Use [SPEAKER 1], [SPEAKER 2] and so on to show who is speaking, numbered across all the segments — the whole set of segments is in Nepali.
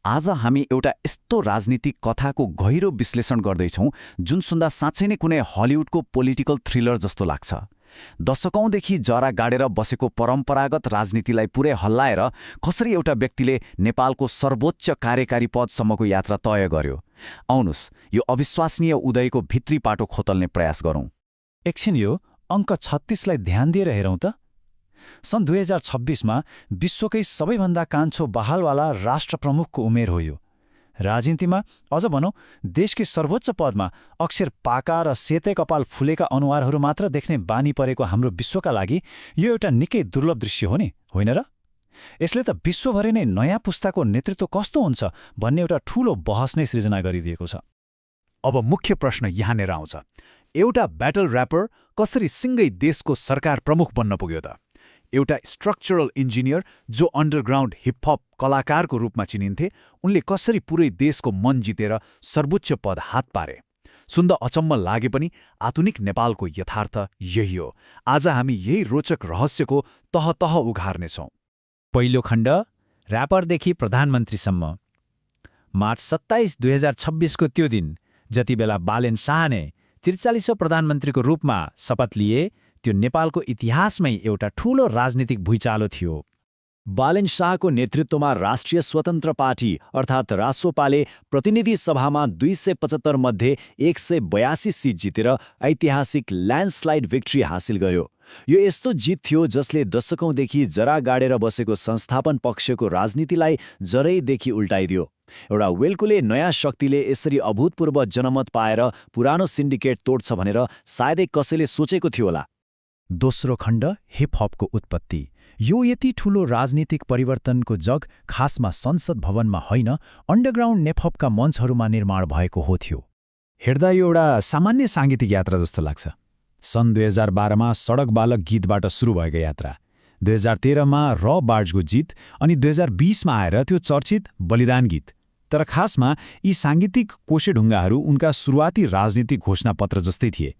[SPEAKER 1] आज हामी एउटा यस्तो राजनीतिक कथाको गहिरो विश्लेषण गर्दैछौँ जुन सुन्दा साँच्चै नै कुनै हलिउडको पोलिटिकल थ्रिलर जस्तो लाग्छ। दशकौंदेखि जरा गाडेर बसेको परम्परागत राजनीतिलाई पुरै हल्लाएर कसरी एउटा व्यक्तिले नेपालको सर्वोच्च कार्यकारी पदसम्मको यात्रा तय गर्यो। आउनुस् यो अविश्वसनीय उदयको भित्री पाटो खोतल्ने प्रयास गरौँ।
[SPEAKER 2] एकछिन यो अङ्क 36लाई ध्यान दिएर हेरौँ त। सन् 2026मा विश्वकै सबैभन्दा कान्छो बहालवाला राष्ट्रप्रमुखको उमेर हो यो। राजनीतिमा अझ भनौँ देशकै सर्वोच्च पदमा अक्षर पाका र सेतै कपाल फुलेका अनुहारहरू मात्र देख्ने बानी परेको हाम्रो विश्वका लागि यो एउटा निकै दुर्लभ दृश्य हो नि, होइन र? यसले त विश्वभरि नै नयाँ पुस्ताको नेतृत्व कस्तो हुन्छ भन्ने एउटा ठूलो बहस नै सृजना गरिदिएको छ।
[SPEAKER 3] अब मुख्य प्रश्न यहाँनिर आउँछ, एउटा ब्याटल र्यापर कसरी सिङ्गै देशको सरकार प्रमुख बन्न पुग्यो त? एउटा स्ट्रक्चरल इन्जिनियर जो अन्डरग्राउन्ड हिपहप कलाकारको रूपमा चिनिन्थे, उनले कसरी पुरै देशको मन जितेर सर्वोच्च पद हात पारे? सुन्दा अचम्म लागे पनि आधुनिक नेपालको यथार्थ यही हो। आज हामी यही रोचक रहस्यको तह तह उघार्नेछौँ।
[SPEAKER 2] पहिलो खण्ड, र्यापरदेखि प्रधानमन्त्रीसम्म। मार्च 27, 2026को त्यो दिन जति बेला बालेन शाहले 43औं प्रधानमन्त्रीको रूपमा शपथ लिए, त्यो नेपालको इतिहासमै एउटा ठूलो राजनीतिक भुइँचालो थियो।
[SPEAKER 4] बालेन शाहको नेतृत्वमा राष्ट्रिय स्वतन्त्र पार्टी अर्थात् रासोपाले प्रतिनिधि सभामा 275 मध्ये 182 सिट जितेर ऐतिहासिक ल्यान्डस्लाइड भिक्ट्री हासिल गर्यो। यो यस्तो जित थियो जसले दशकौंदेखि जरा गाडेर बसेको संस्थापन पक्षको राजनीतिलाई जरैदेखि उल्टाइदियो। एउटा वेल्कुले नयाँ शक्तिले यसरी अभूतपूर्व जनमत पाएर पुरानो सिन्डिकेट तोड्छ भनेर सायदै कसैले सोचेको थियो होला।
[SPEAKER 2] दोस्रो खण्ड, हिपहपको उत्पत्ति। यो यति ठूलो राजनीतिक परिवर्तनको जग खासमा संसद भवनमा होइन, अन्डरग्राउन्ड नेपहपका मञ्चहरूमा निर्माण भएको हो थियो।
[SPEAKER 3] हेर्दा यो एउटा सामान्य साङ्गीतिक यात्रा जस्तो लाग्छ। सन् 2012मा सडक बालक गीतबाट सुरु भएको यात्रा, 2013मा र बार्जको जित अनि 2020मा आएर त्यो चर्चित बलिदान गीत। तर खासमा यी साङ्गीतिक कोशेढुङ्गाहरू उनका सुरुवाती राजनीतिक घोषणापत्र जस्तै थिए।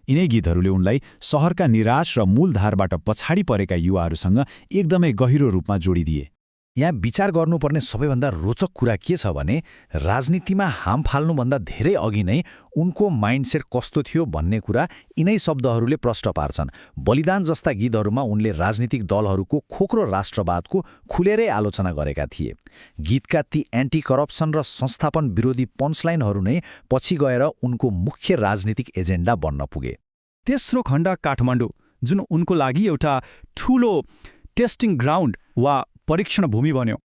[SPEAKER 3] यिनै गीतहरूले उनलाई शहरका निराश र मूलधारबाट पछाडि परेका युवाहरूसँग एकदमै गहिरो रूपमा जोडिदिए।
[SPEAKER 5] यहाँ विचार गर्नुपर्ने सबैभन्दा रोचक कुरा के छ भने राजनीतिमा हाम फाल्नुभन्दा धेरै अघि नै उनको माइन्डसेट कस्तो थियो भन्ने कुरा यिनै शब्दहरूले प्रश्न पार्छन्। बलिदान जस्ता गीतहरूमा उनले राजनीतिक दलहरूको खोक्रो राष्ट्रवादको खुलेरै आलोचना गरेका थिए। गीतका ती एन्टी करप्सन र संस्थापन विरोधी पन्चलाइनहरू नै पछि गएर उनको मुख्य राजनीतिक एजेन्डा बन्न पुगे।
[SPEAKER 6] तेस्रो खण्ड, काठमाडौँ, जुन उनको लागि एउटा ठूलो टेस्टिङ ग्राउन्ड वा परीक्षण भूमि बन्यो।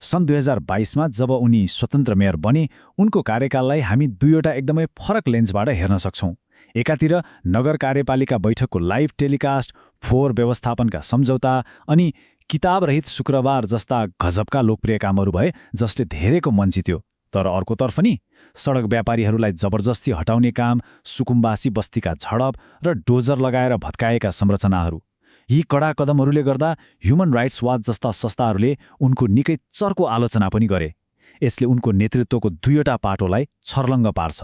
[SPEAKER 2] सन् 2022मा जब उनी स्वतन्त्र मेयर बने, उनको कार्यकाललाई हामी दुईवटा एकदमै फरक लेन्सबाट हेर्न सक्छौं। एकातिर नगर कार्यपालिका बैठकको लाइभ टेलिकास्ट, फोहोर व्यवस्थापनका सम्झौता अनि किताबरहित शुक्रबार जस्ता गजबका लोकप्रिय कामहरू भए जसले धेरैको मन जित्यो। तर अर्कोतर्फ नि सडक व्यापारीहरूलाई जबरजस्ती हटाउने काम, सुकुम्बासी बस्तीका झडप र डोजर लगाएर भत्काएका संरचनाहरू। यी कडा कदमहरूले गर्दा ह्युमन राइट्स वाच जस्ता संस्थाहरूले उनको निकै चर्को आलोचना पनि गरे। यसले उनको नेतृत्वको दुईवटा पाटोलाई छर्लङ्ग पार्छ।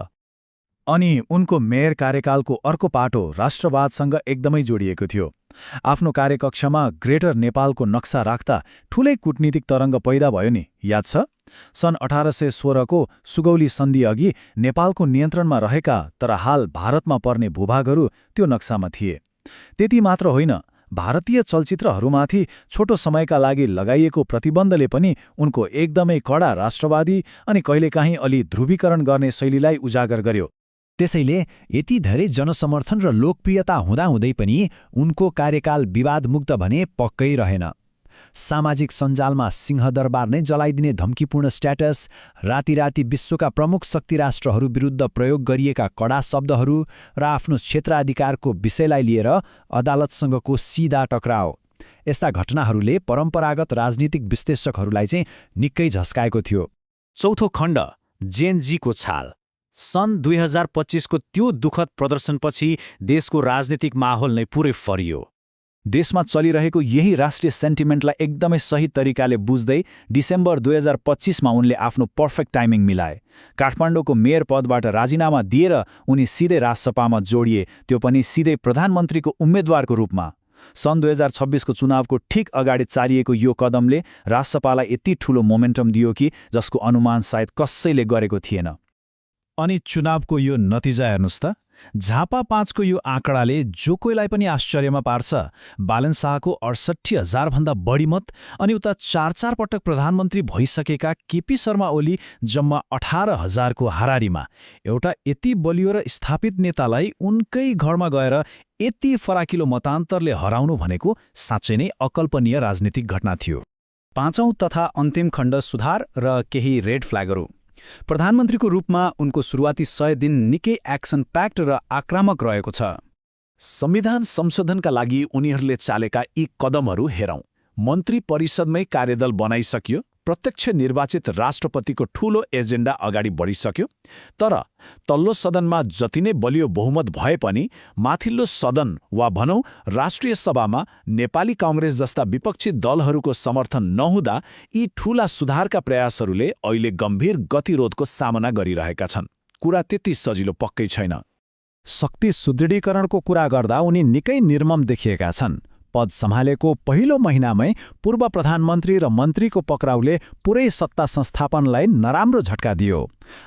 [SPEAKER 3] अनि उनको मेयर कार्यकालको अर्को पाटो राष्ट्रवादसँग एकदमै जोडिएको थियो। आफ्नो कार्यकक्षमा ग्रेटर नेपालको नक्सा राख्दा ठूलै कूटनीतिक तरङ्ग पैदा भयो नि, याद छ? सन् 1816को सुगौली सन्धि अघि नेपालको नियन्त्रणमा रहेका तर हाल भारतमा पर्ने भूभागहरू त्यो नक्सामा थिए। त्यति मात्र होइन, भारतीय चलचित्रहरूमाथि छोटो समयका लागि लगाइएको प्रतिबन्धले पनि उनको एकदमै कडा राष्ट्रवादी अनि कहिलेकाहीँ अलि ध्रुवीकरण गर्ने शैलीलाई उजागर गर्यो।
[SPEAKER 5] त्यसैले यति धेरै जनसमर्थन र लोकप्रियता हुँदाहुँदै पनि उनको कार्यकाल विवादमुक्त भने पक्कै रहेन। सामाजिक सञ्जालमा सिंहदरबार नै जलाइदिने धम्कीपूर्ण स्ट्याटस, राति विश्वका प्रमुख शक्ति राष्ट्रहरू विरुद्ध प्रयोग गरिएका कडा शब्दहरू र आफ्नो क्षेत्राधिकारको विषयलाई लिएर अदालतसँगको सिधा टक्राव, यस्ता घटनाहरूले परम्परागत राजनीतिक विश्लेषकहरूलाई चाहिँ निकै झस्काएको थियो।
[SPEAKER 4] चौथो खण्ड, जेनजीको छाल। सन् 2025को त्यो दुखद प्रदर्शनपछि देशको राजनीतिक माहौल नै पुरै फरियो।
[SPEAKER 3] देशमा चलिरहेको यही राष्ट्रिय सेन्टिमेन्टलाई एकदमै सही तरिकाले बुझ्दै डिसेम्बर 2025मा उनले आफ्नो पर्फेक्ट टाइमिङ मिलाए। काठमाडौँको मेयर पदबाट राजीनामा दिएर उनी सिधै राजसभामा जोडिए, त्यो पनि सिधै प्रधानमन्त्रीको उम्मेद्वारको रूपमा। सन् 2026को चुनावको ठिक अगाडि चालिएको यो कदमले रासपालाई यति ठूलो मोमेन्टम दियो कि जसको अनुमान सायद कसैले गरेको थिएन।
[SPEAKER 2] अनि चुनावको यो नतिजा हेर्नुस् त। झापा 5को यो आँकडाले जो कोहीलाई पनि आश्चर्यमा पार्छ। बालन शाहको 68,000 भन्दा बढी मत अनि उता 4 पटक प्रधानमन्त्री भइसकेका केपी शर्मा ओली जम्मा 18,000 को हाराहारीमा एउटा यति बलियो र स्थापित नेतालाई उनकै घरमा गएर यति फराकिलो मतान्तरले हराउनु भनेको साँच्चै नै अकल्पनीय राजनीतिक घटना थियो।
[SPEAKER 6] 5औं तथा अन्तिम खण्ड सुधार र केही रेड फ्ल्यागहरू। प्रधानमन्त्रीको रूपमा उनको सुरुवाती 100 दिन निकै एक्सन प्याक्ड र आक्रामक रहेको छ।
[SPEAKER 3] संविधान संशोधनका लागि उनीहरूले चालेका यी कदमहरू हेरौं। मन्त्री परिषदमै कार्यदल बनाइसक्यो, प्रत्यक्ष निर्वाचित राष्ट्रपतिको ठूलो एजेन्डा अगाडि बढिसक्यो। तर तल्लो सदनमा जति नै बलियो बहुमत भए पनि माथिल्लो सदन वा भनौं राष्ट्रिय सभामा नेपाली कांग्रेस जस्ता विपक्षी दलहरूको समर्थन नहुँदा यी ठूला सुधारका प्रयासहरूले अहिले गम्भीर गतिरोधको सामना गरिरहेका छन्। कुरा त्यति सजिलो पक्कै छैन।
[SPEAKER 2] शक्ति सुदृढीकरणको कुरा गर्दा उनी निकै निर्मम देखिएका छन्। पद सम्हालेको पहिलो महिनामै पूर्व प्रधानमन्त्री र मन्त्रीको पक्राउले पुरै सत्ता संस्थापनलाई नराम्रो झट्का दियो।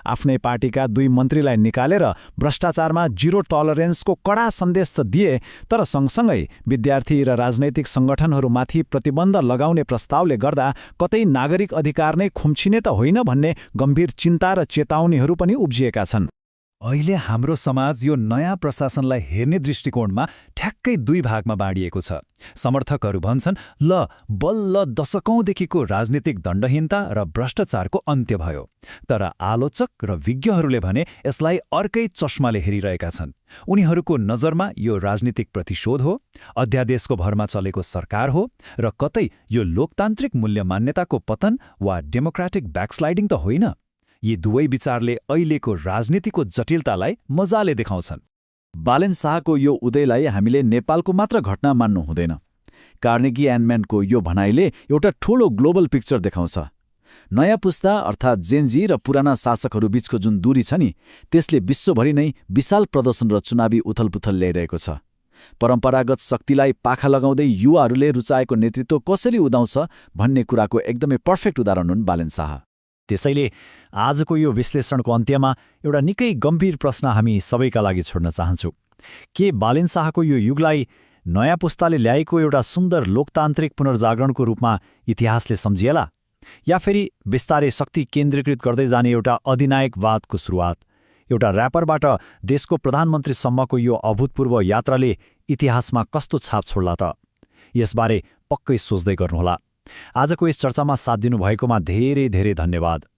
[SPEAKER 2] आफ्नै पार्टीका 2 मन्त्रीलाई निकालेर भ्रष्टाचारमा जिरो टलरेन्सको कडा सन्देश त दिए, तर सँगसँगै विद्यार्थी र राजनैतिक सङ्गठनहरूमाथि प्रतिबन्ध लगाउने प्रस्तावले गर्दा कतै नागरिक अधिकार नै खुम्चिने त होइन भन्ने गम्भीर चिन्ता र चेतावनीहरू पनि उब्जिएका छन्।
[SPEAKER 6] अहिले हाम्रो समाज यो नयाँ प्रशासनलाई हेर्ने दृष्टिकोणमा ठ्याक्कै 2 भागमा बाँडिएको छ। समर्थकहरू भन्छन् ल बल्ल दशकौंदेखिको राजनीतिक दण्डहीनता र भ्रष्टाचारको अन्त्य भयो। तर आलोचक र विज्ञहरूले भने यसलाई अर्कै चस्माले हेरिरहेका छन्। उनीहरूको नजरमा यो राजनीतिक प्रतिशोध हो, अध्यादेशको भरमा चलेको सरकार हो र कतै यो लोकतान्त्रिक मूल्य मान्यताको पतन वा डेमोक्रेटिक ब्याकस्लाइडिङ त होइन। यी दुवै विचारले अहिलेको राजनीतिको जटिलतालाई मजाले देखाउँछन्।
[SPEAKER 3] बालेन शाहको यो उदयलाई हामीले नेपालको मात्र घटना मान्नु हुँदैन। कार्नेगी एन्डम्यानको यो भनाइले एउटा ठूलो ग्लोबल पिक्चर देखाउँछ। नयाँ पुस्ता अर्थात् जेनजी र पुराना शासकहरू बीचको जुन दूरी छ नि, त्यसले विश्वभरि नै विशाल प्रदर्शन र चुनावी उथलपुथल ल्याइरहेको छ। परम्परागत शक्तिलाई पाखा लगाउँदै युवाहरूले रुचाएको नेतृत्व कसरी उदाउँछ भन्ने कुराको एकदमै पर्फेक्ट उदाहरण हुन् बालेन शाह।
[SPEAKER 2] त्यसैले आजको यो विश्लेषणको अन्त्यमा एउटा निकै गम्भीर प्रश्न हामी सबैका लागि छोड्न चाहन्छु। के बालेन शाहको यो युगलाई नयाँ पुस्ताले ल्याएको एउटा सुन्दर लोकतान्त्रिक पुनर्जागरणको रूपमा इतिहासले सम्झिएला, या फेरि बिस्तारै शक्ति केन्द्रीकृत गर्दै जाने एउटा अधिनायकवादको सुरुवात? एउटा र्यापरबाट देशको प्रधानमन्त्रीसम्मको यो अभूतपूर्व यात्राले इतिहासमा कस्तो छाप छोड्ला त? यसबारे पक्कै सोच्दै गर्नुहोला। आजको यस चर्चामा साथ दिनुभएकोमा धेरै धेरै धन्यवाद।